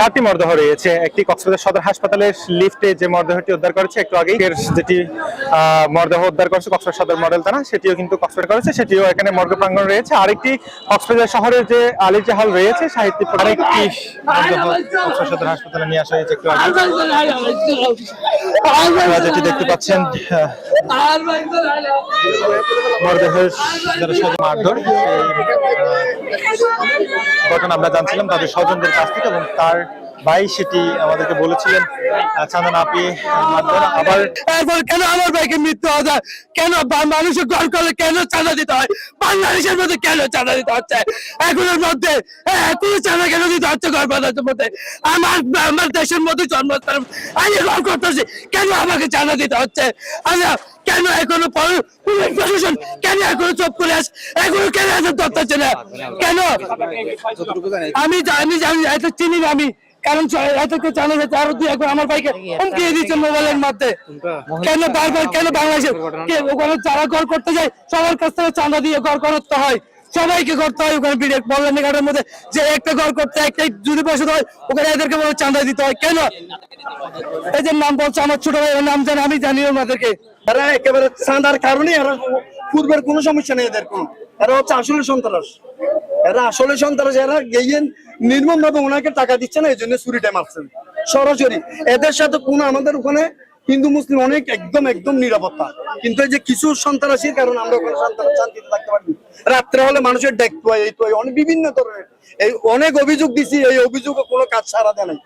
4টি মরদেহ রয়েছে। একটি কক্সবাজার সদর হাসপাতালের লিফটে যে মরদেহটি উদ্ধার করেছে একটু আগেই, যেটি মরদেহ উদ্ধার করেছে কক্সবাজার সদর মডেল থানা, সেটিও কিন্তু কক্সবাজার করেছে, সেটিও এখানে মর্গ প্রাঙ্গণ রয়েছে। আরেকটি কক্সবাজার শহরের যে আলিজা হল রয়েছে সাহিত্যিক, আরেকটি মরদেহ কক্সবাজার সদর হাসপাতালে নিয়ে আসা হয়েছে একটু আগে। যেটি দেখতে পাচ্ছেন মরদেহের যারা স্বজন মারধর, ঘটনা আমরা জানছিলাম তাদের স্বজনদের কাছ থেকে, এবং তার ভাই সেটি আমাদেরকে বলেছিলেন চাঁদা না পেয়ে মারধর। আবার এরপর কেন আমার ভাইকে মৃত্যু হওয়া যায়, কেন মানুষের ঘর করলে কেন চাঁদা দিতে হয়, বাংলাদেশের মধ্যে কেন চাঁদা দিতে হচ্ছে, এগুলোর মধ্যে কোনো চাঁদা কেন দিতে হচ্ছে ঘর বাঁধানোর মধ্যে? আমার দেশের মধ্যে জন্মস্থান আমি ঘর করতেছি, কেন আমাকে চাঁদা দিতে হচ্ছে? আচ্ছা, কেন এখনো পুলিশ প্রশাসন কেন এখনো চুপ করে আছে, এখনো কেন এত তথ্য ছিল কেন? আমি জানি এত চিনি না আমি, কারণ এতকে জানা যাচ্ছে আরো দুই একবার আমার ভাইকে হুমকি দিচ্ছে মোবাইলের মধ্যে। কেন বারবার কেন বাংলাদেশে ওখানে যারা ঘর করতে যায় সবার কাছ থেকে চাঁদা দিয়ে ঘর করতে হয়, সবাইকে করতে হয় ওখানে বললেন ঘাটের মধ্যে যে একটা ঘর করতে একটাই যদি বসে হয় ওখানে এদেরকে বলে চাঁদা দিতে হয় কেন? এই যে নাম বলছে আমার ছোট ভাইয়ের নাম জানে, আমি জানি ওনাদেরকে। এরা একেবারে চাঁদার কারণে এরা পূর্বের কোনো সমস্যা নেই এদের কোনো, এরা হচ্ছে আসলে সন্ত্রাস, এরা আসলে সন্ত্রাস। এরা গিয়ে নির্মম ভাবে ওনাকে টাকা দিচ্ছে না, এই জন্য চুরিটা মারছেন সরাসরি। এদের সাথে কোনো আমাদের ওখানে হিন্দু মুসলিম অনেক একদম নিরাপত্তা, কিন্তু এই যে কিছু সন্ত্রাসীর কারণে আমরা ওখানে শান্তিতে থাকতে পারি। রাত্রে হলে মানুষের ডেক পাই, এই তো অনেক বিভিন্ন ধরনের এই অনেক অভিযোগ দিছি, এই অভিযোগে কোনো কাজ সারা দেয় নাই।